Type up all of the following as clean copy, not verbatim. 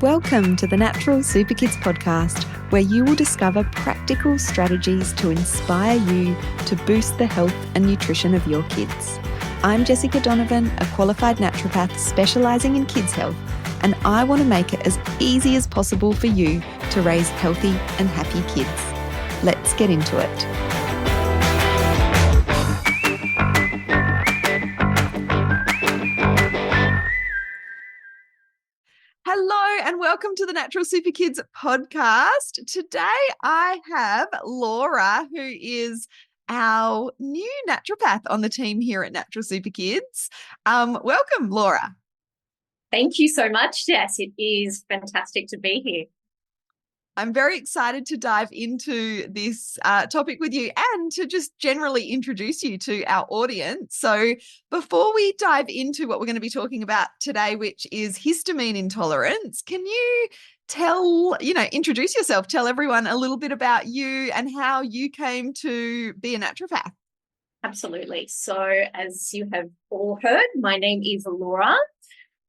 Welcome to the Natural Super Kids podcast, where you will discover practical strategies to inspire you to boost the health and nutrition of your kids. I'm Jessica Donovan, a qualified naturopath specialising in kids' health, and I want to make it as easy as possible for you to raise healthy and happy kids. Let's get into it. Hello and welcome to the Natural Super Kids podcast. Today I have Laura, who is our new naturopath on the team here at Natural Super Kids. Welcome, Laura. Thank you so much, Jess. It is fantastic to be here. I'm very excited to dive into this topic with you and to just generally introduce you to our audience. So before we dive into what we're going to be talking about today, which is histamine intolerance, can you introduce yourself, tell everyone a little bit about you and how you came to be a naturopath? Absolutely. So as you have all heard, my name is Laura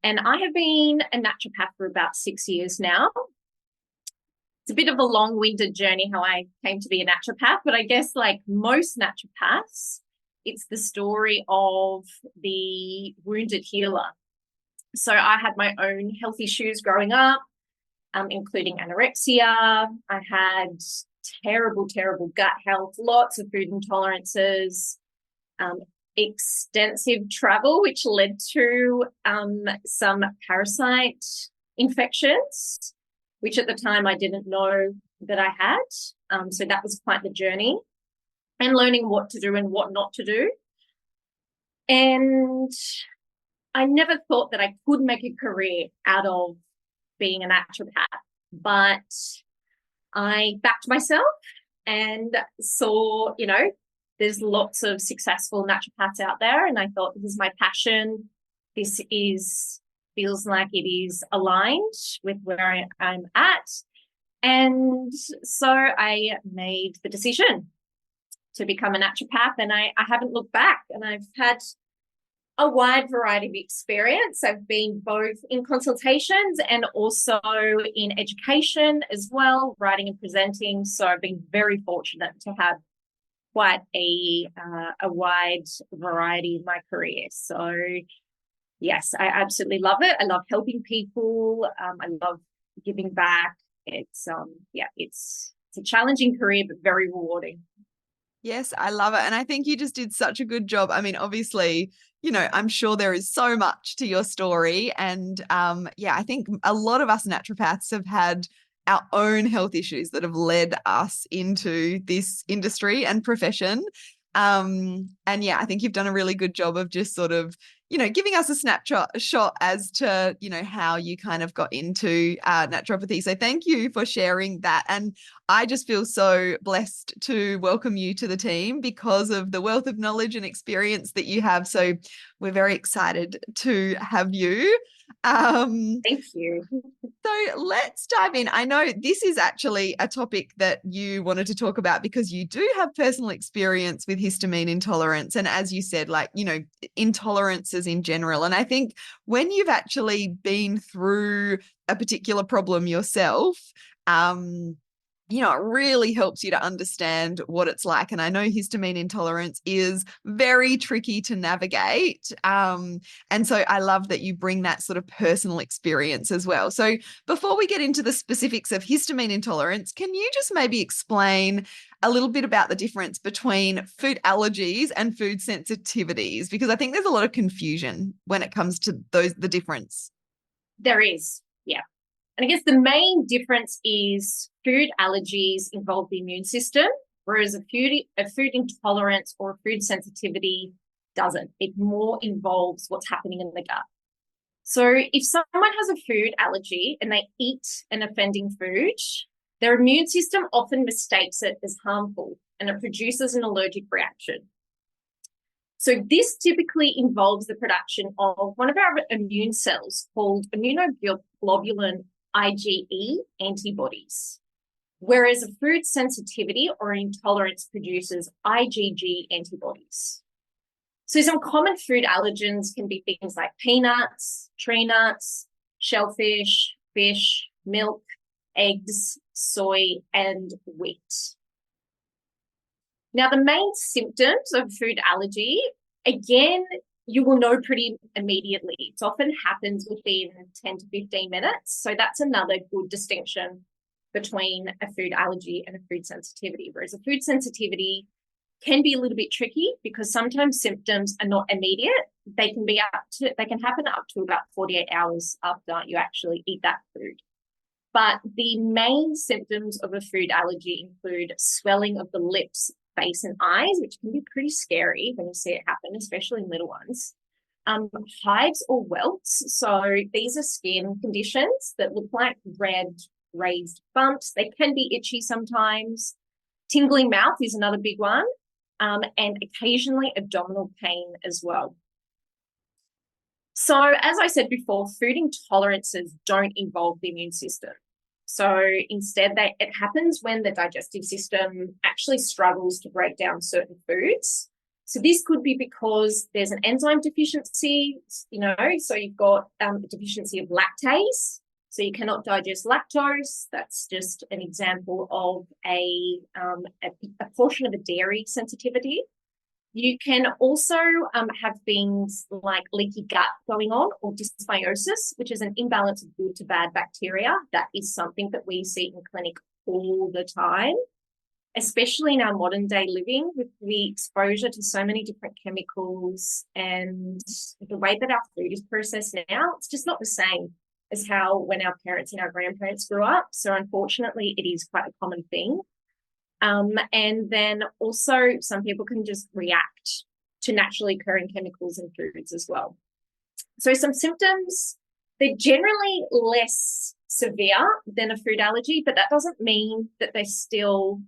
and I have been a naturopath for about 6 years now. It's a bit of a long-winded journey how I came to be a naturopath, but I guess like most naturopaths, it's the story of the wounded healer. So I had my own health issues growing up, including anorexia. I had terrible gut health, lots of food intolerances, extensive travel, which led to some parasite infections, which at the time I didn't know that I had. So that was quite the journey, and learning what to do and what not to do. And I never thought that I could make a career out of being a naturopath, but I backed myself and saw, there's lots of successful naturopaths out there. And I thought, this is my passion. Feels like it is aligned with where I'm at. And so I made the decision to become a naturopath, and I haven't looked back. And I've had a wide variety of experience. I've been both in consultations and also in education as well, writing and presenting. So I've been very fortunate to have quite a wide variety in my career. So yes, I absolutely love it. I love helping people. I love giving back. It's a challenging career, but very rewarding. Yes, I love it. And I think you just did such a good job. I mean, obviously, I'm sure there is so much to your story. And I think a lot of us naturopaths have had our own health issues that have led us into this industry and profession. I think you've done a really good job of just sort of, giving us a shot as to, how you kind of got into naturopathy. So thank you for sharing that. And I just feel so blessed to welcome you to the team because of the wealth of knowledge and experience that you have. So we're very excited to have you. Thank you. So let's dive in. I know this is actually a topic that you wanted to talk about because you do have personal experience with histamine intolerance. And as you said, intolerances in general. And I think when you've actually been through a particular problem yourself, it really helps you to understand what it's like. And I know histamine intolerance is very tricky to navigate. And so I love that you bring that sort of personal experience as well. So before we get into the specifics of histamine intolerance, can you just maybe explain a little bit about the difference between food allergies and food sensitivities? Because I think there's a lot of confusion when it comes to the difference. There is, yeah. And I guess the main difference is food allergies involve the immune system, whereas a food intolerance or a food sensitivity doesn't. It more involves what's happening in the gut. So if someone has a food allergy and they eat an offending food, their immune system often mistakes it as harmful and it produces an allergic reaction. So this typically involves the production of one of our immune cells called immunoglobulin IgE antibodies, whereas a food sensitivity or intolerance produces IgG antibodies. So some common food allergens can be things like peanuts, tree nuts, shellfish, fish, milk, eggs, soy, and wheat. Now, the main symptoms of food allergy, again, you will know pretty immediately. It often happens within 10 to 15 minutes. So that's another good distinction between a food allergy and a food sensitivity. Whereas a food sensitivity can be a little bit tricky because sometimes symptoms are not immediate. They can happen up to about 48 hours after you actually eat that food. But the main symptoms of a food allergy include swelling of the lips, face, and eyes, which can be pretty scary when you see it happen, especially in little ones. Hives or welts. So these are skin conditions that look like red, raised bumps. They can be itchy sometimes. Tingling mouth is another big one. And occasionally abdominal pain as well. So, as I said before, food intolerances don't involve the immune system. So instead, it happens when the digestive system actually struggles to break down certain foods. So this could be because there's an enzyme deficiency, so you've got a deficiency of lactase. So you cannot digest lactose. That's just an example of a portion of a dairy sensitivity. You can also have things like leaky gut going on, or dysbiosis, which is an imbalance of good to bad bacteria. That is something that we see in clinic all the time, especially in our modern day living with the exposure to so many different chemicals and the way that our food is processed now. It's just not the same as how when our parents and our grandparents grew up. So unfortunately, it is quite a common thing. And then also some people can just react to naturally occurring chemicals in foods as well. So some symptoms, they're generally less severe than a food allergy, but that doesn't mean that they're still,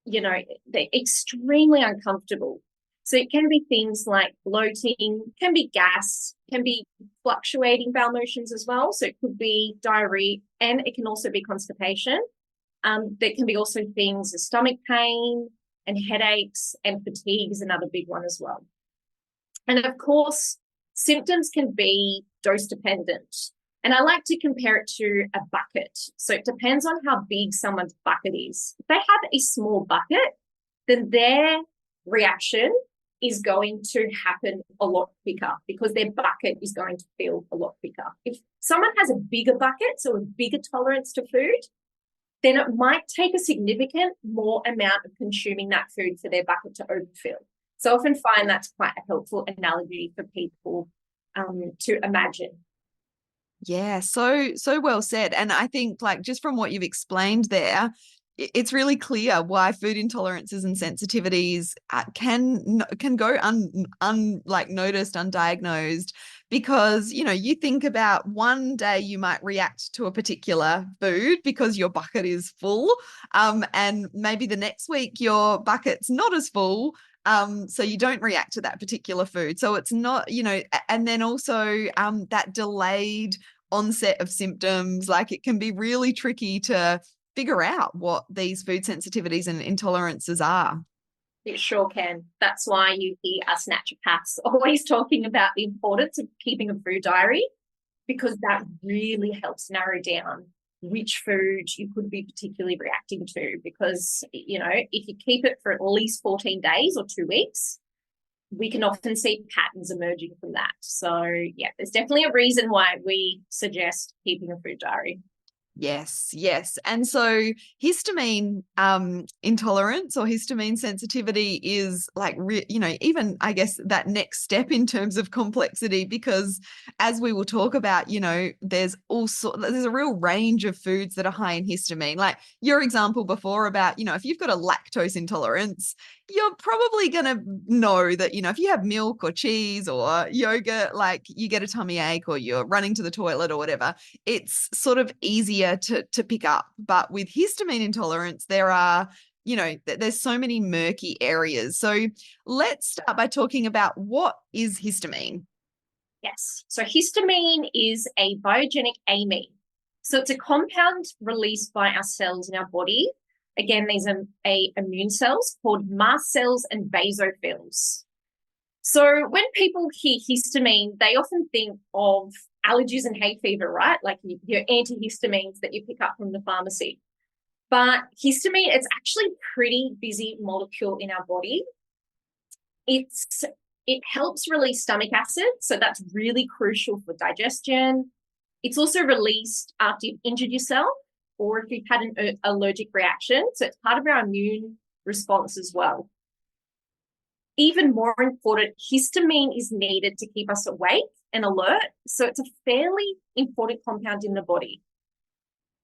they're extremely uncomfortable. So it can be things like bloating, can be gas, can be fluctuating bowel motions as well. So it could be diarrhea, and it can also be constipation. There can be also things as stomach pain and headaches, and fatigue is another big one as well. And of course, symptoms can be dose dependent. And I like to compare it to a bucket. So it depends on how big someone's bucket is. If they have a small bucket, then their reaction is going to happen a lot quicker because their bucket is going to feel a lot quicker. If someone has a bigger bucket, so a bigger tolerance to food, then it might take a significant more amount of consuming that food for their bucket to overfill. So I often find that's quite a helpful analogy for people to imagine. Yeah, so well said. And I think just from what you've explained there, it's really clear why food intolerances and sensitivities can go noticed, undiagnosed, because you think about one day you might react to a particular food because your bucket is full, and maybe the next week your bucket's not as full, so you don't react to that particular food. So it's not, and then also that delayed onset of symptoms, it can be really tricky to figure out what these food sensitivities and intolerances are. It sure can. That's why you hear us naturopaths always talking about the importance of keeping a food diary, because that really helps narrow down which food you could be particularly reacting to. Because, if you keep it for at least 14 days or 2 weeks, we can often see patterns emerging from that. So, yeah, there's definitely a reason why we suggest keeping a food diary. Yes, yes. And so histamine intolerance or histamine sensitivity is even I guess that next step in terms of complexity, because as we will talk about, there's a real range of foods that are high in histamine. Like your example before about, if you've got a lactose intolerance, you're probably going to know that, if you have milk or cheese or yogurt, you get a tummy ache or you're running to the toilet or whatever, it's sort of easier to pick up. But with histamine intolerance, there are, there's so many murky areas. So let's start by talking about what is histamine. Yes. So histamine is a biogenic amine. So it's a compound released by our cells in our body. Again, these are immune cells called mast cells and basophils. So when people hear histamine, they often think of allergies and hay fever, right? Like your antihistamines that you pick up from the pharmacy. But histamine, it's actually a pretty busy molecule in our body. It helps release stomach acid, so that's really crucial for digestion. It's also released after you've injured yourself or if you've had an allergic reaction. So it's part of our immune response as well. Even more important, histamine is needed to keep us awake and alert. So it's a fairly important compound in the body.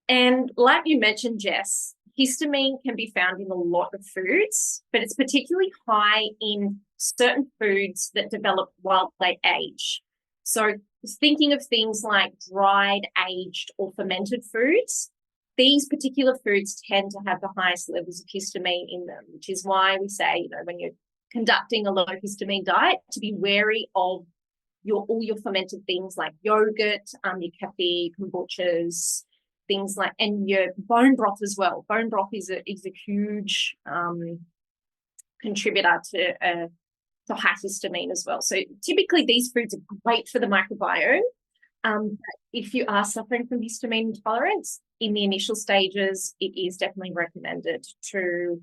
And like you mentioned, Jess, histamine can be found in a lot of foods, but it's particularly high in certain foods that develop while they age. So thinking of things like dried, aged, or fermented foods, these particular foods tend to have the highest levels of histamine in them, which is why we say, when you're conducting a low histamine diet, to be wary of all your fermented things like yogurt, your kefir, kombuchas, things like, and your bone broth as well. Bone broth is a huge contributor to high histamine as well. So typically these foods are great for the microbiome. But if you are suffering from histamine intolerance in the initial stages, it is definitely recommended to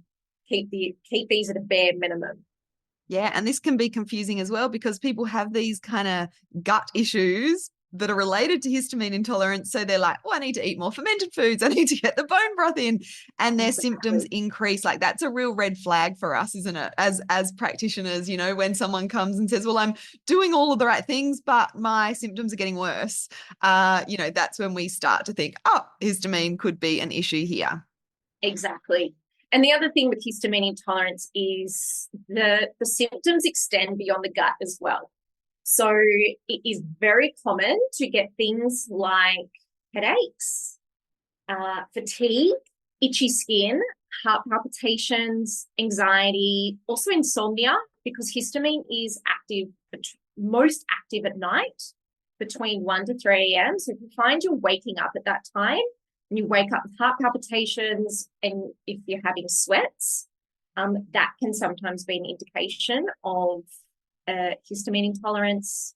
keep these at a bare minimum. Yeah, and this can be confusing as well because people have these kind of gut issues that are related to histamine intolerance. So they're like, oh, I need to eat more fermented foods. I need to get the bone broth in. And their symptoms increase. Like that's a real red flag for us, isn't it? As practitioners, when someone comes and says, well, I'm doing all of the right things, but my symptoms are getting worse. That's when we start to think, oh, histamine could be an issue here. Exactly. And the other thing with histamine intolerance is the symptoms extend beyond the gut as well. So it is very common to get things like headaches, fatigue, itchy skin, heart palpitations, anxiety, also insomnia, because histamine is most active at night between 1 to 3 a.m. So if you find you're waking up at that time and you wake up with heart palpitations and if you're having sweats, that can sometimes be an indication of histamine intolerance.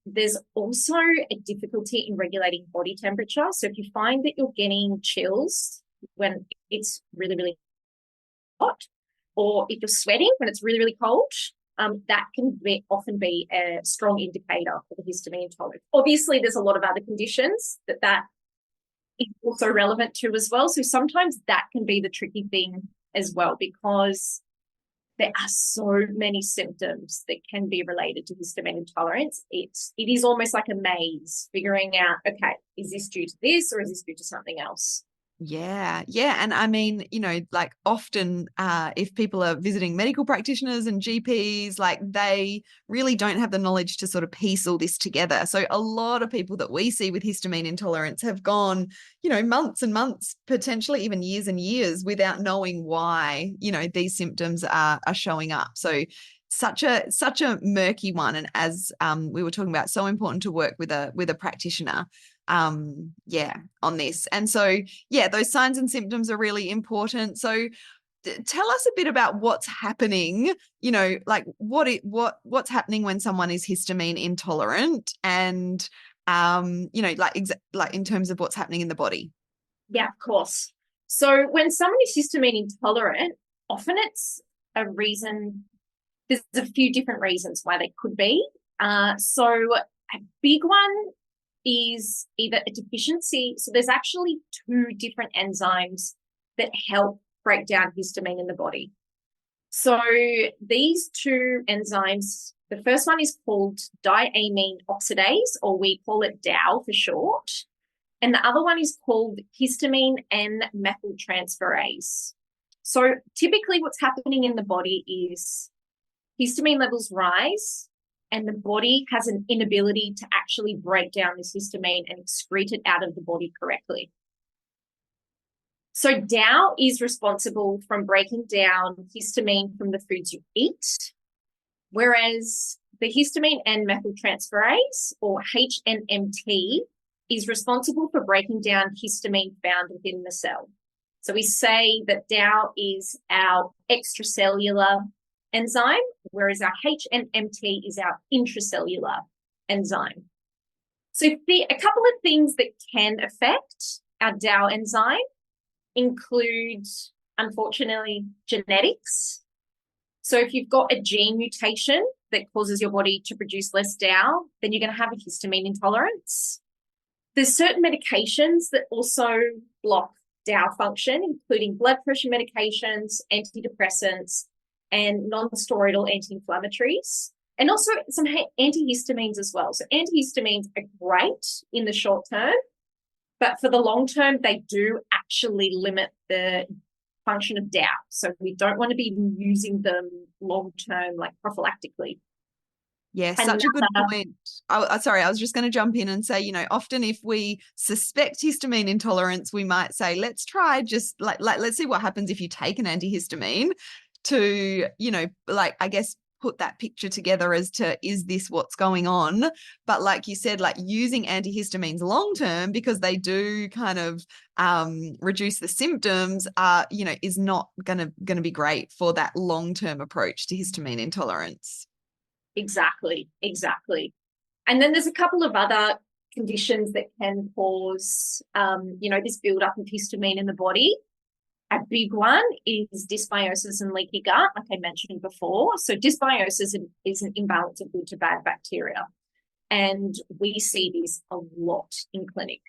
There's also a difficulty in regulating body temperature. So if you find that you're getting chills when it's really, really hot, or if you're sweating when it's really, really cold, that can often be a strong indicator for the histamine intolerance. Obviously, there's a lot of other conditions that is also relevant to as well. So sometimes that can be the tricky thing as well, because there are so many symptoms that can be related to histamine intolerance. It is almost like a maze, figuring out, okay, is this due to this or is this due to something else? Yeah. And I mean, like often if people are visiting medical practitioners and GPs, like they really don't have the knowledge to sort of piece all this together. So a lot of people that we see with histamine intolerance have gone, months and months, potentially even years and years without knowing why, these symptoms are showing up. So such a murky one. And as we were talking about, so important to work with a practitioner on this. And so those signs and symptoms are really important. So tell us a bit about what's happening, like what's happening when someone is histamine intolerant, and like in terms of what's happening in the body. Yeah, of course. So when someone is histamine intolerant, often it's a reason. There's a few different reasons why they could be. So a big one is either a deficiency. So there's actually 2 different enzymes that help break down histamine in the body. So these 2 enzymes, the first one is called diamine oxidase, or we call it DAO for short. And the other one is called histamine N-methyltransferase. So typically what's happening in the body is histamine levels rise, and the body has an inability to actually break down this histamine and excrete it out of the body correctly. So DAO is responsible from breaking down histamine from the foods you eat, whereas the histamine N-methyltransferase, or HNMT, is responsible for breaking down histamine found within the cell. So we say that DAO is our extracellular enzyme, whereas our HNMT is our intracellular enzyme. So a couple of things that can affect our DAO enzyme include, unfortunately, genetics. So if you've got a gene mutation that causes your body to produce less DAO, then you're going to have a histamine intolerance. There's certain medications that also block DAO function, including blood pressure medications, antidepressants, and non-steroidal anti-inflammatories, and also some antihistamines as well. So antihistamines are great in the short term, but for the long term, they do actually limit the function of DAO. So we don't want to be using them long term, like prophylactically. Yeah, such a good point. Sorry, I was just going to jump in and say, often if we suspect histamine intolerance, we might say, let's try just let's see what happens if you take an antihistamine to, I guess, put that picture together as to, is this what's going on? But like you said, like using antihistamines long term, because they do kind of reduce the symptoms, is not going to be great for that long term approach to histamine intolerance. Exactly. And then there's a couple of other conditions that can cause, this buildup of histamine in the body. A big one is dysbiosis and leaky gut, like I mentioned before. So dysbiosis is an imbalance of good to bad bacteria. And we see this a lot in clinic.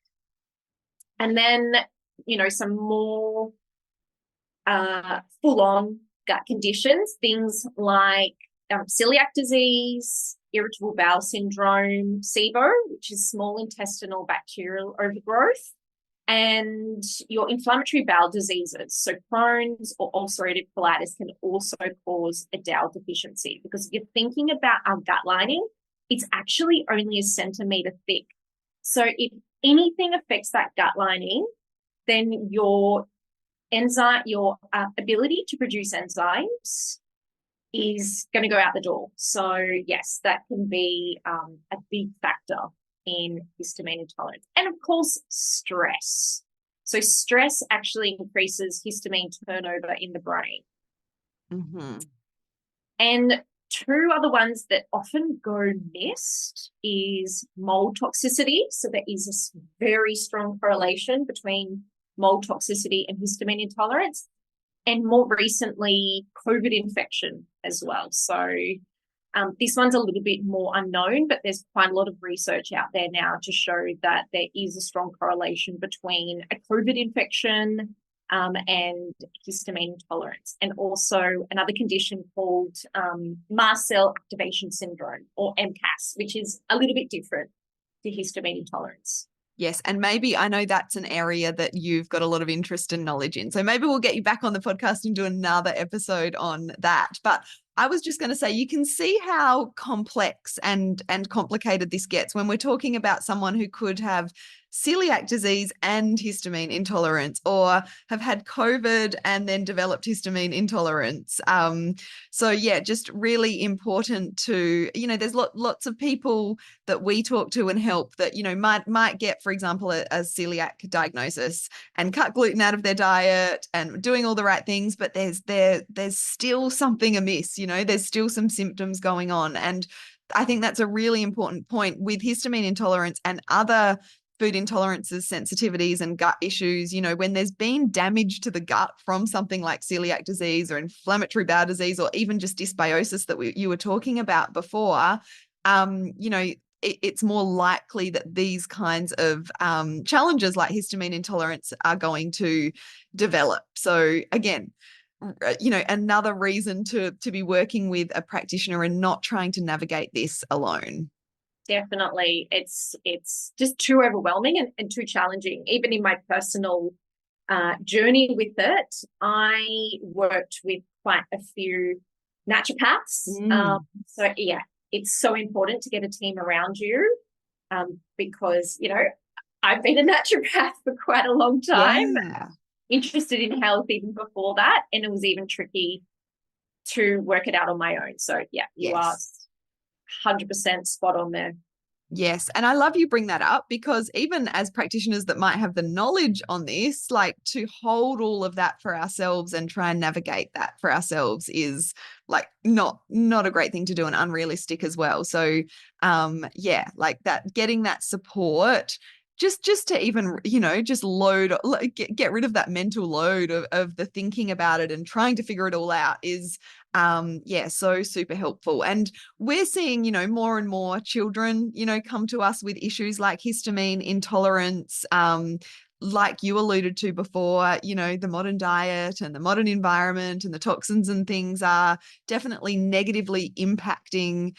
And then, some more full-on gut conditions, things like celiac disease, irritable bowel syndrome, SIBO, which is small intestinal bacterial overgrowth, and your inflammatory bowel diseases. So Crohn's or ulcerative colitis can also cause a DAO deficiency, because if you're thinking about our gut lining, it's actually only a centimeter thick. So if anything affects that gut lining, then your ability to produce enzymes is going to go out the door. So yes, that can be a big factor in histamine intolerance. And of course, stress. So stress actually increases histamine turnover in the brain. Mm-hmm. And two other ones that often go missed is mold toxicity. So there is a very strong correlation between mold toxicity and histamine intolerance, and more recently, COVID infection as well. So this one's a little bit more unknown, but there's quite a lot of research out there now to show that there is a strong correlation between a COVID infection and histamine intolerance, and also another condition called mast cell activation syndrome, or MCAS, which is a little bit different to histamine intolerance. Yes. And maybe I know that's an area that you've got a lot of interest and knowledge in. So maybe we'll get you back on the podcast and do another episode on that. But I was just going to say, you can see how complex and complicated this gets when we're talking about someone who could have celiac disease and histamine intolerance, or have had COVID and then developed histamine intolerance. So yeah, just really important to, there's lots of people that we talk to and help that, might get, for example, a celiac diagnosis and cut gluten out of their diet and doing all the right things, but there's still something amiss, there's still some symptoms going on. And I think that's a really important point with histamine intolerance and other food intolerances, sensitivities, and gut issues. When there's been damage to the gut from something like celiac disease or inflammatory bowel disease, or even just dysbiosis that you were talking about before, it's more likely that these kinds of challenges like histamine intolerance are going to develop. So again, another reason to be working with a practitioner and not trying to navigate this alone. Definitely. It's just too overwhelming and too challenging. Even in my personal journey with it, I worked with quite a few naturopaths. So yeah, it's so important to get a team around you, because, I've been a naturopath for quite a long time, interested in health even before that. And it was even tricky to work it out on my own. So yeah, you are 100% spot on there. Yes. And I love you bring that up, because even as practitioners that might have the knowledge on this, like, to hold all of that for ourselves and try and navigate that for ourselves is like not a great thing to do, and unrealistic as well. So yeah, like that, getting that support, just to even, just get rid of that mental load of the thinking about it and trying to figure it all out is yeah, so super helpful. And we're seeing, more and more children, come to us with issues like histamine intolerance, like you alluded to before, the modern diet and the modern environment and the toxins and things are definitely negatively impacting,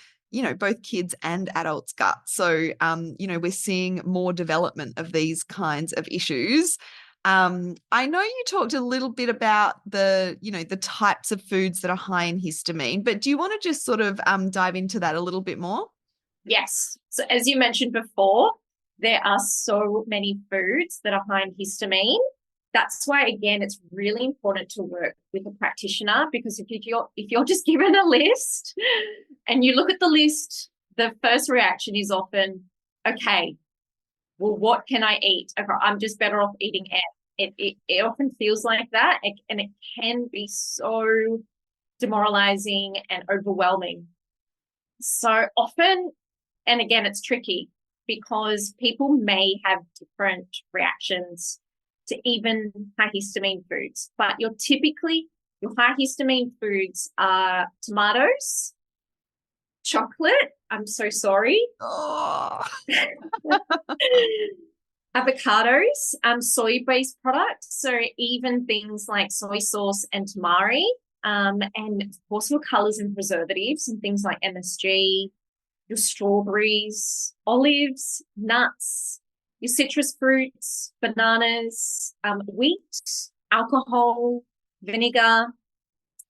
both kids and adults' guts. So, we're seeing more development of these kinds of issues. I know you talked a little bit about the types of foods that are high in histamine, but do you want to just sort of dive into that a little bit more? Yes. So as you mentioned before, there are so many foods that are high in histamine. That's why, again, it's really important to work with a practitioner, because if you're just given a list and you look at the list, the first reaction is often, okay, well, what can I eat? Okay, I'm just better off eating F. It often feels like that, and it can be so demoralizing and overwhelming. So often, and again, it's tricky because people may have different reactions to even high histamine foods, but your high histamine foods are tomatoes, chocolate. I'm so sorry. Oh. Avocados, soy-based products, so even things like soy sauce and tamari, and of course your colors and preservatives and things like MSG, your strawberries, olives, nuts, your citrus fruits, bananas, wheat, alcohol, vinegar,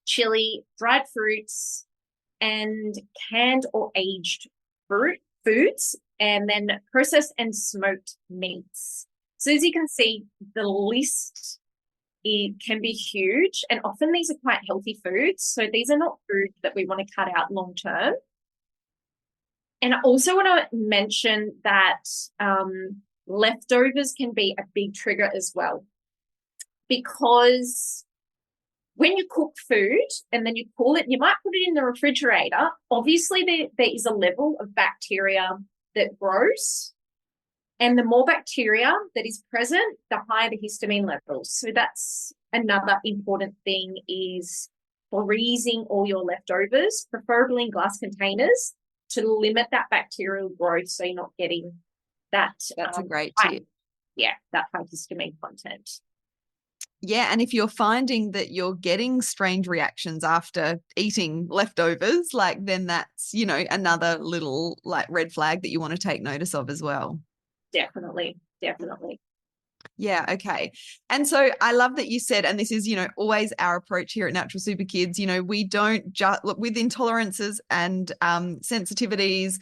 chili, dried fruits, and canned or aged foods, and then processed and smoked meats. So as you can see, the list, it can be huge, and often these are quite healthy foods. So these are not food that we want to cut out long term. And I also want to mention that leftovers can be a big trigger as well, because when you cook food and then you cool it, you might put it in the refrigerator. Obviously, there is a level of bacteria that grows, and the more bacteria that is present, the higher the histamine levels. So that's another important thing, is freezing all your leftovers, preferably in glass containers, to limit that bacterial growth, so you're not getting that. That's a great high, tip. yeah, that high histamine content. Yeah, and if you're finding that you're getting strange reactions after eating leftovers, like, then that's, another little like red flag that you want to take notice of as well. Definitely. Yeah, okay. And so I love that you said, and this is, always our approach here at Natural Super Kids, we don't just look with intolerances and sensitivities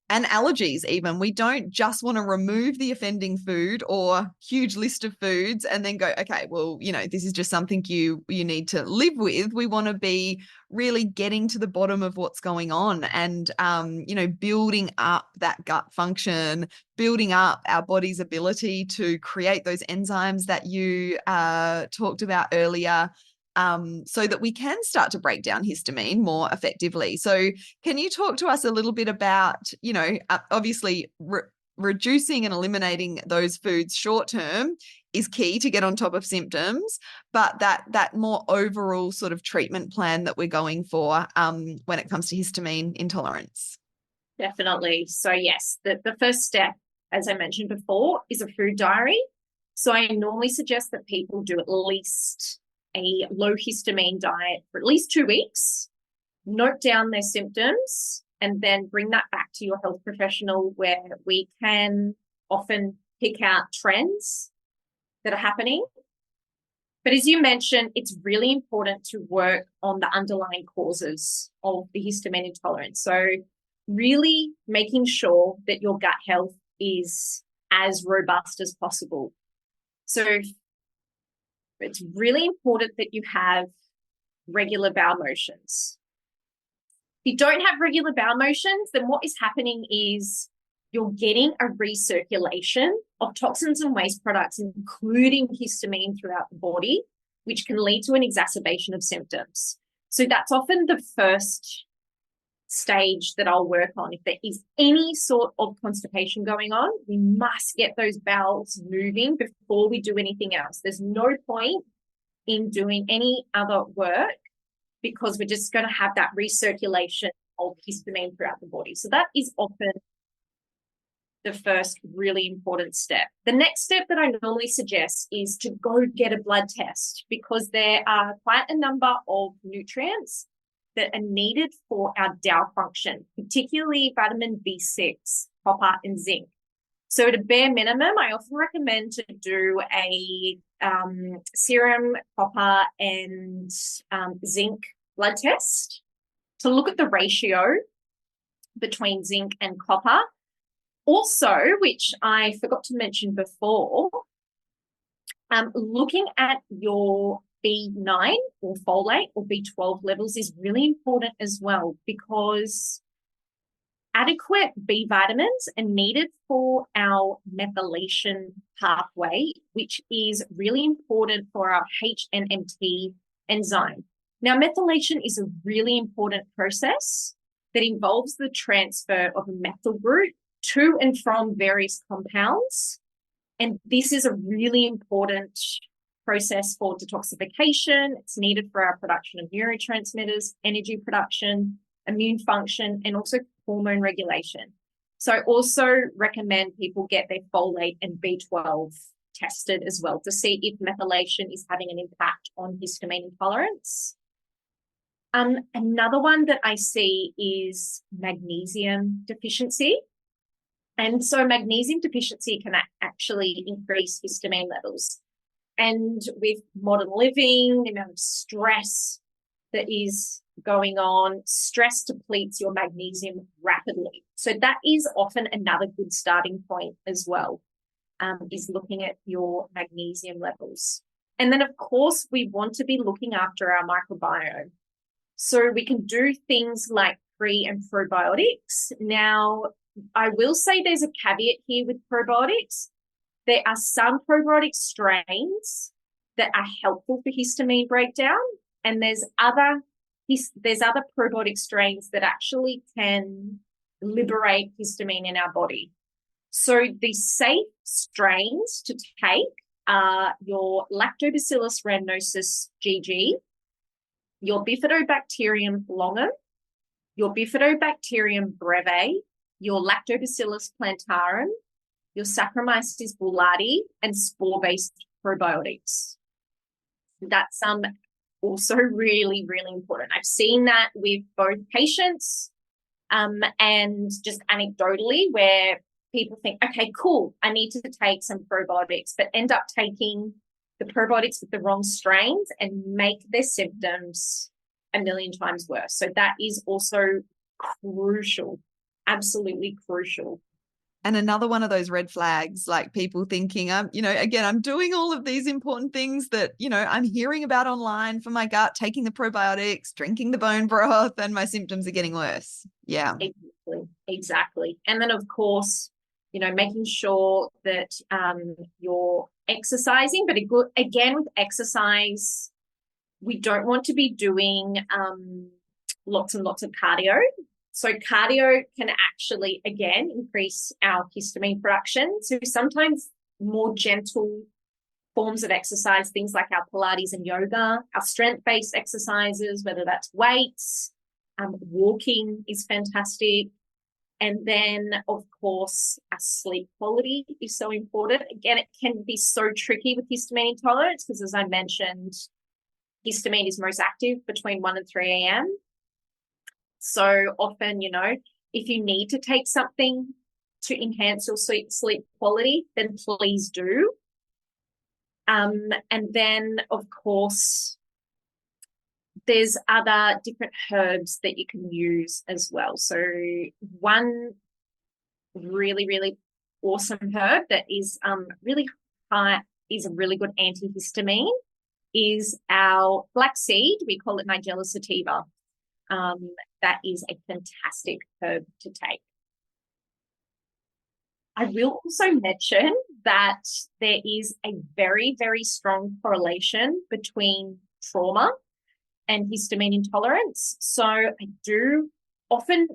and allergies even. We don't just want to remove the offending food or huge list of foods and then go, okay, well, this is just something you need to live with. We want to be really getting to the bottom of what's going on, and building up that gut function, building up our body's ability to create those enzymes that you talked about earlier, so that we can start to break down histamine more effectively. So can you talk to us a little bit about, obviously reducing and eliminating those foods short term is key to get on top of symptoms, but that more overall sort of treatment plan that we're going for when it comes to histamine intolerance? Definitely. So yes, the first step, as I mentioned before, is a food diary. So I normally suggest that people do at least a low histamine diet for at least 2 weeks, note down their symptoms, and then bring that back to your health professional, where we can often pick out trends that are happening. But as you mentioned, it's really important to work on the underlying causes of the histamine intolerance. So really making sure that your gut health is as robust as possible. So it's really important that you have regular bowel motions. If you don't have regular bowel motions, then what is happening is you're getting a recirculation of toxins and waste products, including histamine, throughout the body, which can lead to an exacerbation of symptoms. So that's often the first stage that I'll work on. If there is any sort of constipation going on, we must get those bowels moving before we do anything else. There's no point in doing any other work because we're just going to have that recirculation of histamine throughout the body. So that is often the first really important step. The next step that I normally suggest is to go get a blood test, because there are quite a number of nutrients that are needed for our bowel function, particularly vitamin B6, copper, and zinc. So at a bare minimum, I often recommend to do a serum, copper, and zinc blood test to look at the ratio between zinc and copper. Also, which I forgot to mention before, looking at your B9 or folate or B12 levels is really important as well, because adequate B vitamins are needed for our methylation pathway, which is really important for our HNMT enzyme. Now, methylation is a really important process that involves the transfer of a methyl group to and from various compounds. And this is a really important process for detoxification. It's needed for our production of neurotransmitters, energy production, immune function, and also hormone regulation. So I also recommend people get their folate and B12 tested as well to see if methylation is having an impact on histamine intolerance. Another one that I see is magnesium deficiency. And so magnesium deficiency can actually increase histamine levels. And with modern living, the amount of stress that is going on, stress depletes your magnesium rapidly. So that is often another good starting point as well, is looking at your magnesium levels. And then, of course, we want to be looking after our microbiome. So we can do things like pre and probiotics. Now, I will say there's a caveat here with probiotics. There are some probiotic strains that are helpful for histamine breakdown, and there's other probiotic strains that actually can liberate histamine in our body. So the safe strains to take are your Lactobacillus rhamnosus GG, your Bifidobacterium longum, your Bifidobacterium breve, your Lactobacillus plantarum, your Saccharomyces boulardii, and spore-based probiotics. That's also really, really important. I've seen that with both patients and just anecdotally, where people think, okay, cool, I need to take some probiotics, but end up taking the probiotics with the wrong strains and make their symptoms a million times worse. So that is also crucial, absolutely crucial. And another one of those red flags, like people thinking, again, I'm doing all of these important things that, I'm hearing about online for my gut, taking the probiotics, drinking the bone broth, and my symptoms are getting worse. Yeah. Exactly. And then, of course, making sure that you're exercising, but again, with exercise, we don't want to be doing lots and lots of cardio. So cardio can actually, again, increase our histamine production. So sometimes more gentle forms of exercise, things like our Pilates and yoga, our strength-based exercises, whether that's weights, walking is fantastic. And then, of course, our sleep quality is so important. Again, it can be so tricky with histamine intolerance because, as I mentioned, histamine is most active between 1 and 3 a.m. So often, if you need to take something to enhance your sleep quality, then please do. And then, of course, there's other different herbs that you can use as well. So one really, really awesome herb that is really high, is a really good antihistamine is our flaxseed. We call it Nigella sativa. That is a fantastic herb to take. I will also mention that there is a very, very strong correlation between trauma and histamine intolerance. So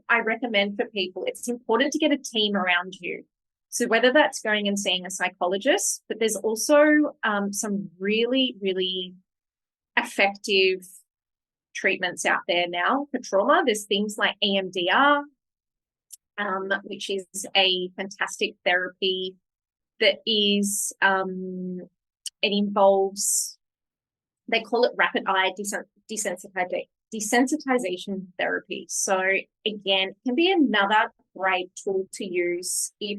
I recommend for people, it's important to get a team around you. So whether that's going and seeing a psychologist, but there's also some really, really effective treatments out there now for trauma. There's things like EMDR, which is a fantastic therapy that is, it involves, they call it rapid eye desensitization therapy. So again, it can be another great tool to use if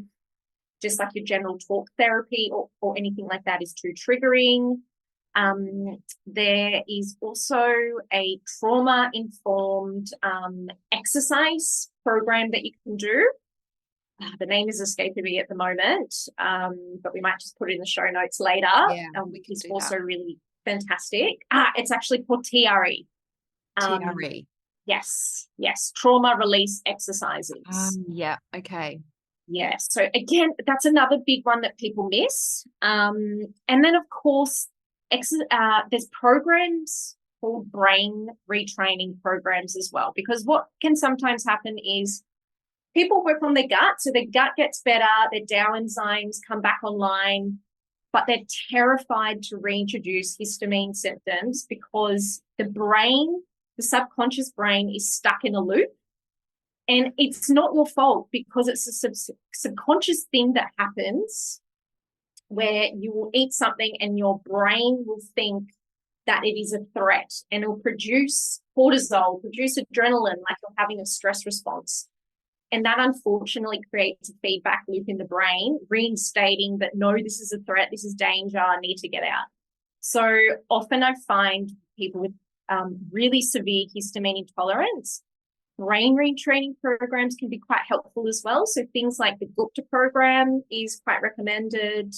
just like your general talk therapy or anything like that is too triggering. There is also a trauma-informed exercise program that you can do. The name is escaping me at the moment, but we might just put it in the show notes later, which is also really fantastic. It's actually called TRE. TRE. Yes, trauma release exercises. Yeah, okay. Yeah, so again, that's another big one that people miss. And then, of course, there's programs called brain retraining programs as well, because what can sometimes happen is people work on their gut, so their gut gets better, their DAO enzymes come back online, but they're terrified to reintroduce histamine symptoms because the subconscious brain is stuck in a loop. And it's not your fault, because it's a subconscious thing that happens where you will eat something and your brain will think that it is a threat, and it'll produce cortisol, produce adrenaline, like you're having a stress response. And that unfortunately creates a feedback loop in the brain, reinstating that, no, this is a threat, this is danger, I need to get out. So often I find people with really severe histamine intolerance, brain retraining programs can be quite helpful as well. So things like the Gupta program is quite recommended.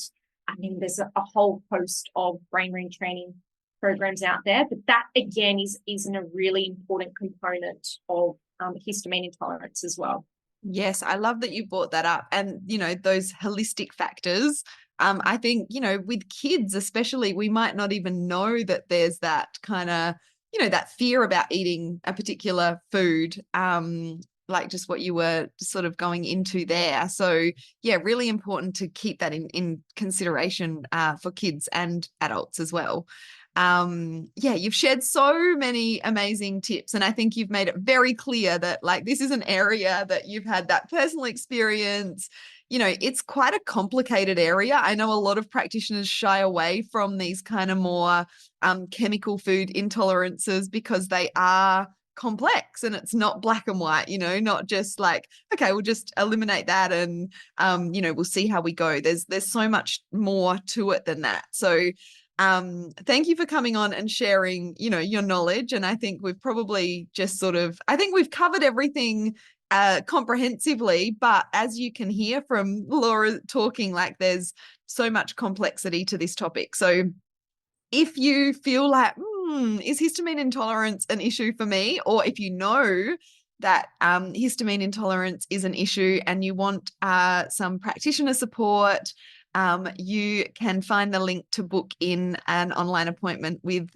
I mean, there's a whole host of brain retraining programs out there, but that again is a really important component of histamine intolerance as well. Yes, I love that you brought that up. And, those holistic factors, I think, with kids especially, we might not even know that there's that kind of, that fear about eating a particular food, like just what you were sort of going into there. So, yeah, really important to keep that in consideration for kids and adults as well. You've shared so many amazing tips, and I think you've made it very clear that like this is an area that you've had that personal experience. It's quite a complicated area. I know a lot of practitioners shy away from these kind of more chemical food intolerances because they are complex and it's not black and white, not just like, okay, we'll just eliminate that and we'll see how we go. There's so much more to it than that. So thank you for coming on and sharing, your knowledge. And I think we've probably just I think we've covered everything comprehensively, but as you can hear from Laura talking, like there's so much complexity to this topic. So if you feel like, is histamine intolerance an issue for me? Or if you know that histamine intolerance is an issue and you want some practitioner support, you can find the link to book in an online appointment with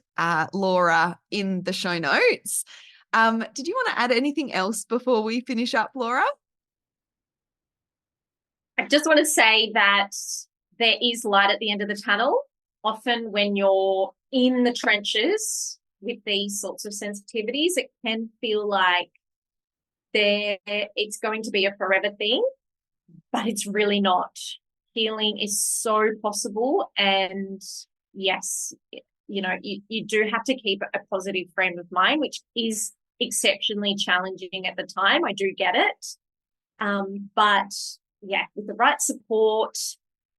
Laura in the show notes. Did you want to add anything else before we finish up, Laura? I just want to say that there is light at the end of the tunnel. Often when you're in the trenches with these sorts of sensitivities, it can feel like it's going to be a forever thing, but it's really not. Healing is so possible, and yes, you do have to keep a positive frame of mind, which is exceptionally challenging at the time. I do get it, but yeah, with the right support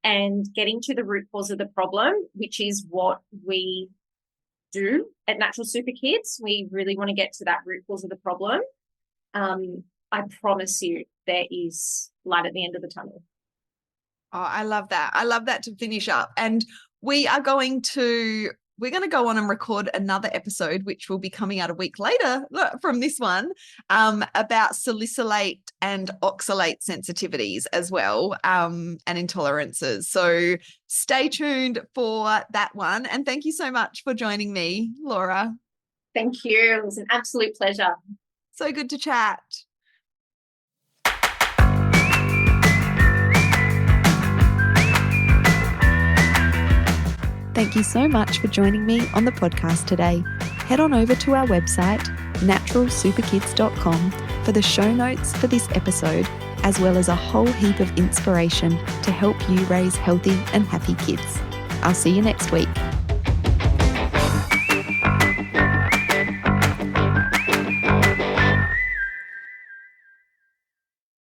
and getting to the root cause of the problem, which is what we do at Natural Super Kids, we really want to get to that root cause of the problem. I promise you there is light at the end of the tunnel. Oh, I love that. I love that to finish up. And we are going to we're going to go on and record another episode, which will be coming out a week later from this one, about salicylate and oxalate sensitivities as well, and intolerances. So stay tuned for that one. And thank you so much for joining me, Laura. Thank you. It was an absolute pleasure. So good to chat. Thank you so much for joining me on the podcast today. Head on over to our website, naturalsuperkids.com, for the show notes for this episode, as well as a whole heap of inspiration to help you raise healthy and happy kids. I'll see you next week.